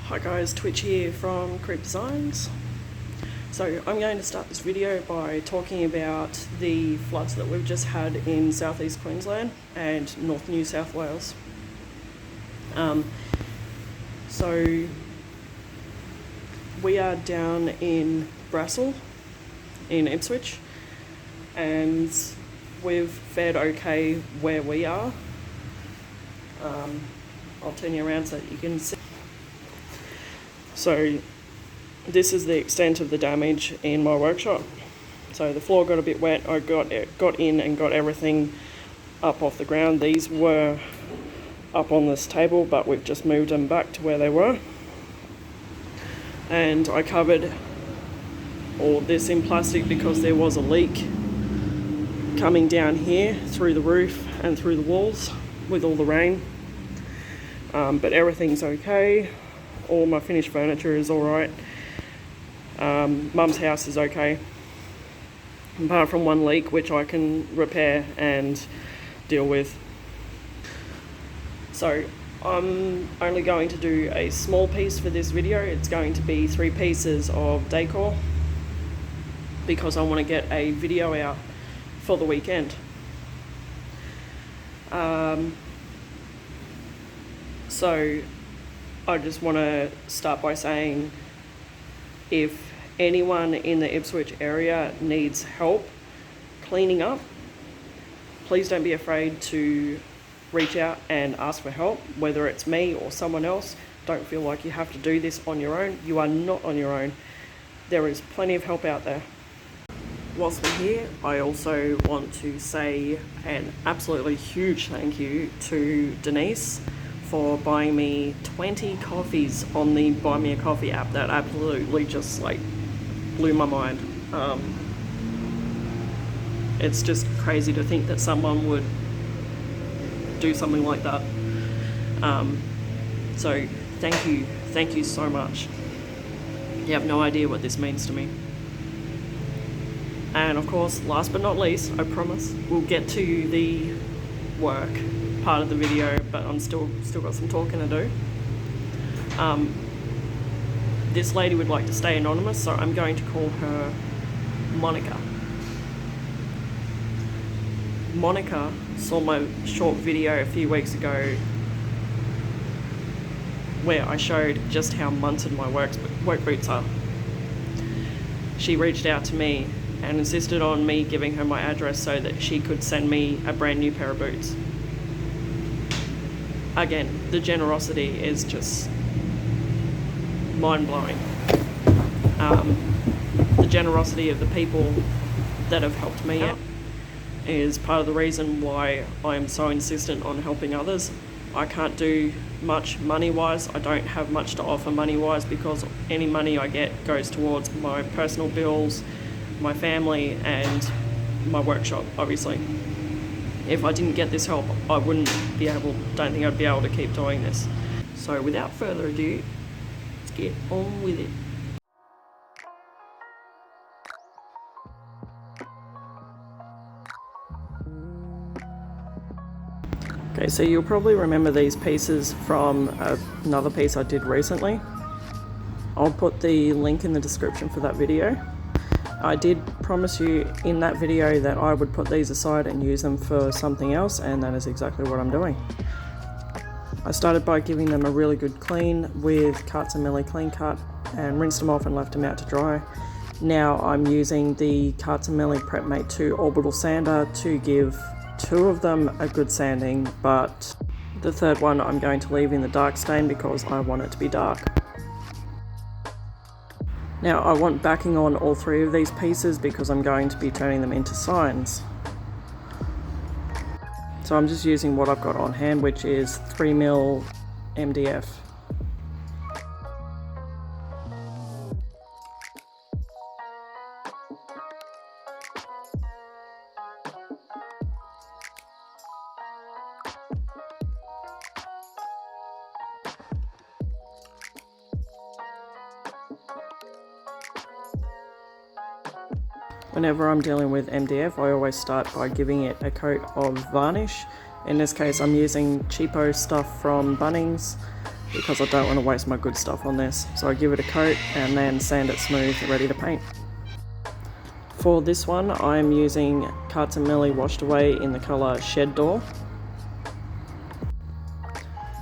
Hi guys, Twitch here from Creep Designs. So I'm going to start this video by talking about the floods that we've just had in southeast Queensland and north New South Wales. So we are down in Brassel in Ipswich and we've fared okay where we are. I'll turn you around so that you can see. So this is the extent of the damage in my workshop. So the floor got a bit wet. I got in and got everything up off the ground. These were up on this table, but we've just moved them back to where they were. And I covered all this in plastic because there was a leak coming down here through the roof and through the walls with all the rain. But everything's okay. All my finished furniture is alright. Mum's house is okay, apart from one leak which I can repair and deal with. So I'm only going to do a small piece for this video. It's going to be 3 pieces of decor because I want to get a video out for the weekend. So I just want to start by saying, if anyone in the Ipswich area needs help cleaning up, please don't be afraid to reach out and ask for help, whether it's me or someone else. Don't feel like you have to do this on your own. You are not on your own. There is plenty of help out there. Whilst we're here, I also want to say an absolutely huge thank you to Denise for buying me 20 coffees on the Buy Me a Coffee app. That absolutely just like blew my mind. It's just crazy to think that someone would do something like that. So thank you so much. You have no idea what this means to me. And of course, last but not least, I promise we'll get to the work part of the video, but I'm still got some talking to do. This lady would like to stay anonymous, so I'm going to call her Monica. Monica saw my short video a few weeks ago where I showed just how munted my work boots are. She reached out to me and insisted on me giving her my address so that she could send me a brand new pair of boots. Again, the generosity is just mind-blowing. The generosity of the people that have helped me out is part of the reason why I'm so insistent on helping others. I can't do much money-wise. I don't have much to offer money-wise because any money I get goes towards my personal bills, my family, and my workshop, obviously. If I didn't get this help, I don't think I'd be able to keep doing this. So without further ado, let's get on with it. Okay, so you'll probably remember these pieces from another piece I did recently. I'll put the link in the description for that video. I did promise you in that video that I would put these aside and use them for something else, and that is exactly what I'm doing. I started by giving them a really good clean with Cuts and Millie Clean Cut and rinsed them off and left them out to dry. Now I'm using the Cuts and Millie Prep Mate 2 Orbital sander to give 2 of them a good sanding, but the third one I'm going to leave in the dark stain because I want it to be dark. Now I want backing on all 3 of these pieces because I'm going to be turning them into signs. So I'm just using what I've got on hand, which is 3mm MDF. Whenever I'm dealing with MDF, I always start by giving it a coat of varnish. In this case, I'm using cheapo stuff from Bunnings. because I don't want to waste my good stuff on this. So I give it a coat and then sand it smooth, ready to paint. For this one, I'm using Millie washed away in the colour Shed Door.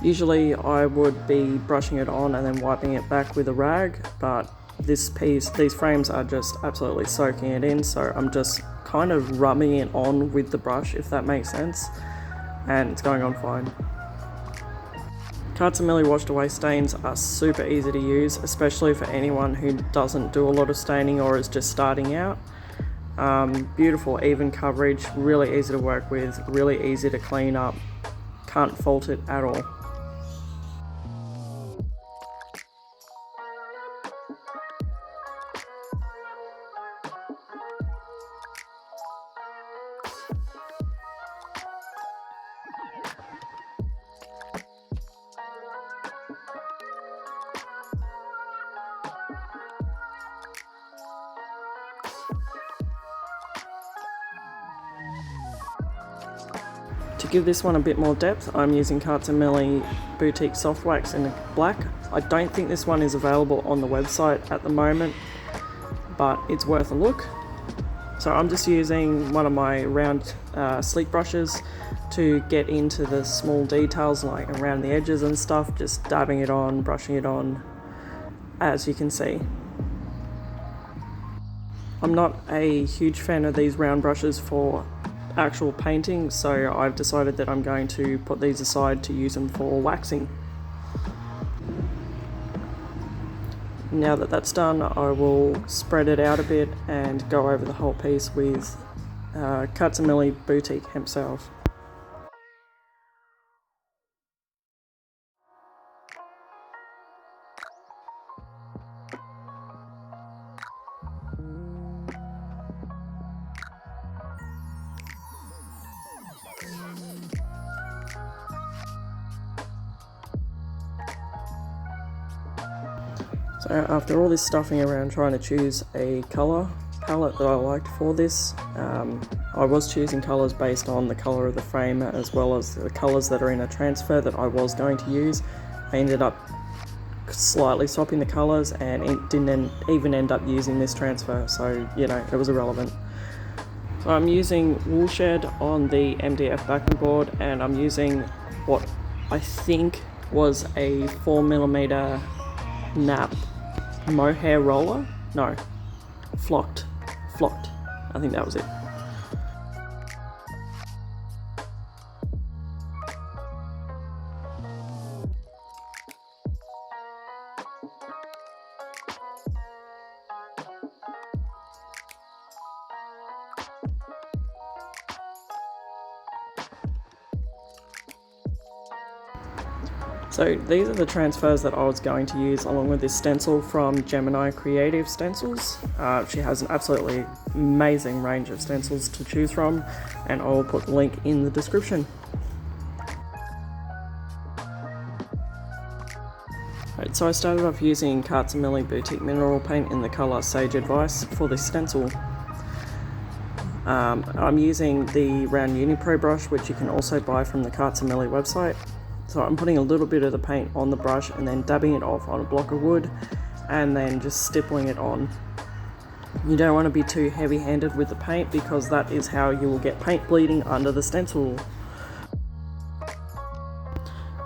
Usually I would be brushing it on and then wiping it back with a rag, but these frames are just absolutely soaking it in, so I'm just kind of rubbing it on with the brush, if that makes sense, and it's going on fine. Millie washed away stains are super easy to use, especially for anyone who doesn't do a lot of staining or is just starting out. Beautiful even coverage, really easy to work with, really easy to clean up, can't fault it at all. To give this one a bit more depth, I'm using Millie Boutique Soft Wax in the black. I don't think this one is available on the website at the moment, but it's worth a look. So I'm just using one of my round sleek brushes to get into the small details like around the edges and stuff, just dabbing it on, brushing it on, as you can see. I'm not a huge fan of these round brushes for actual painting, so I've decided that I'm going to put these aside to use them for waxing. Now that that's done, I will spread it out a bit and go over the whole piece with Millie Boutique Hemp Salve. So after all this stuffing around trying to choose a colour palette that I liked for this, I was choosing colours based on the colour of the frame as well as the colours that are in a transfer that I was going to use. I ended up slightly swapping the colours and it didn't even end up using this transfer, so you know, it was irrelevant. So I'm using Woolshed on the MDF backing board, and I'm using what I think was a 4mm nap mohair roller. No, flocked. I think that was it. So these are the transfers that I was going to use along with this stencil from Gemini Creative Stencils. She has an absolutely amazing range of stencils to choose from, and I will put the link in the description. Right, so I started off using Millie Boutique Mineral Paint in the colour Sage Advice for this stencil. I'm using the round Uni-Pro brush, which you can also buy from the Millie website. So I'm putting a little bit of the paint on the brush and then dabbing it off on a block of wood and then just stippling it on. You don't want to be too heavy-handed with the paint because that is how you will get paint bleeding under the stencil.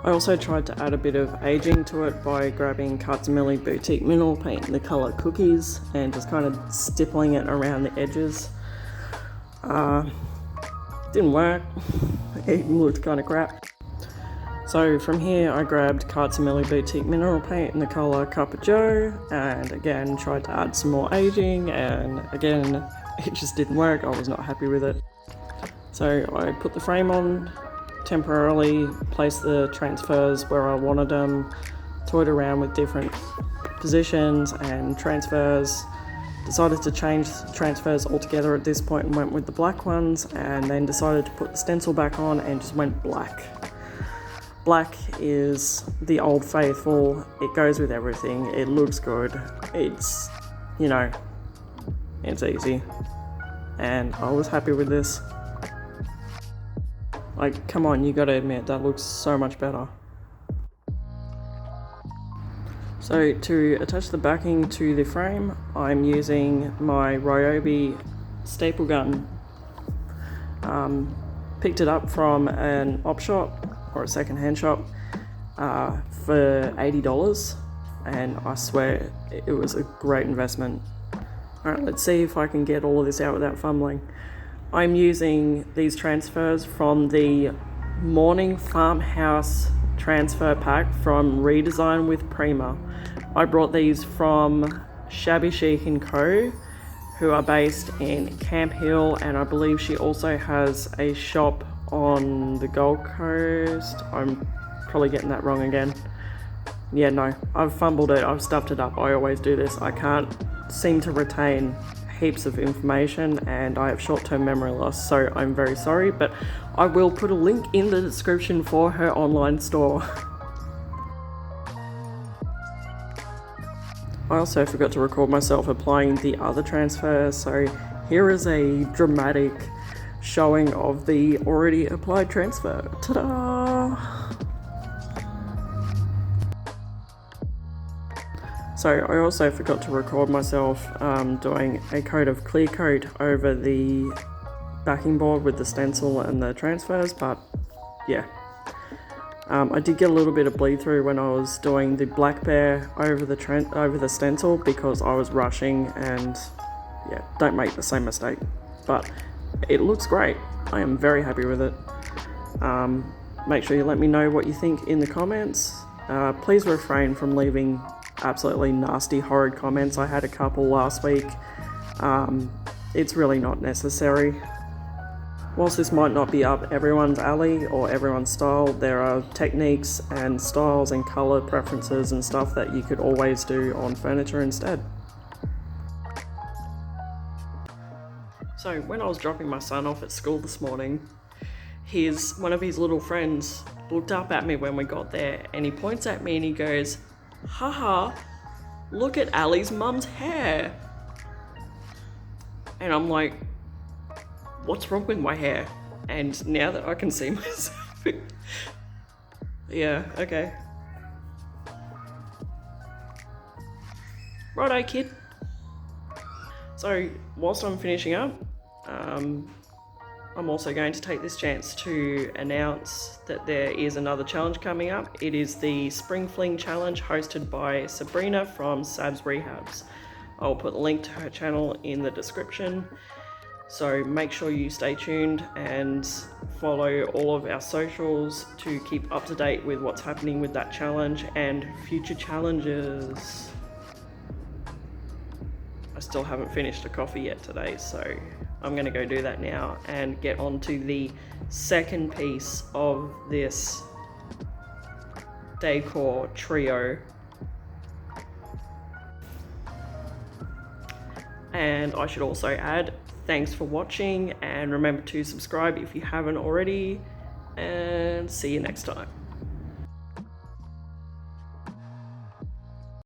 I also tried to add a bit of aging to it by grabbing Millie Boutique Mineral Paint in the colour Cookies and just kind of stippling it around the edges. Didn't work, it looked kind of crap. So from here I grabbed Millie Boutique Mineral Paint in the colour Cup of Joe and again tried to add some more aging, and again it just didn't work. I was not happy with it. So I put the frame on temporarily, placed the transfers where I wanted them, toyed around with different positions and transfers, decided to change transfers altogether at this point and went with the black ones, and then decided to put the stencil back on and just went black. Black is the old faithful, it goes with everything, it looks good, it's, you know, it's easy. And I was happy with this. Like, come on, you gotta admit, that looks so much better. So to attach the backing to the frame, I'm using my Ryobi staple gun. Picked it up from an op shop or a second-hand shop for $80, and I swear it was a great investment. Alright, let's see if I can get all of this out without fumbling. I'm using these transfers from the Morning Farmhouse transfer pack from Redesign with Prima. I brought these from Shabby Chic & Co, who are based in Camp Hill, and I believe she also has a shop on the Gold Coast. I'm probably getting that wrong again. Yeah, no, I've fumbled it, I've stuffed it up. I always do this. I can't seem to retain heaps of information, and I have short-term memory loss, so I'm very sorry, but I will put a link in the description for her online store. I also forgot to record myself applying the other transfer, so here is a dramatic showing of the already applied transfer. Ta-da! So I also forgot to record myself doing a coat of clear coat over the backing board with the stencil and the transfers, but yeah. I did get a little bit of bleed through when I was doing the black bear over the stencil because I was rushing, and yeah, don't make the same mistake. But it looks great. I am very happy with it. Make sure you let me know what you think in the comments. Please refrain from leaving absolutely nasty, horrid comments. I had a couple last week. It's really not necessary. Whilst this might not be up everyone's alley or everyone's style, there are techniques and styles and colour preferences and stuff that you could always do on furniture instead. So when I was dropping my son off at school this morning, one of his little friends looked up at me when we got there, and he points at me and he goes, "Haha, look at Ali's mum's hair." And I'm like, what's wrong with my hair? And now that I can see myself, yeah, okay. Righto, kid. So whilst I'm finishing up, I'm also going to take this chance to announce that there is another challenge coming up. It is the Spring Fling Challenge hosted by Sabrina from Sabs Rehabs. I'll put the link to her channel in the description. So make sure you stay tuned and follow all of our socials to keep up to date with what's happening with that challenge and future challenges. I still haven't finished a coffee yet today, so I'm gonna go do that now and get on to the second piece of this decor trio. And I should also add, thanks for watching, and remember to subscribe if you haven't already, and see you next time.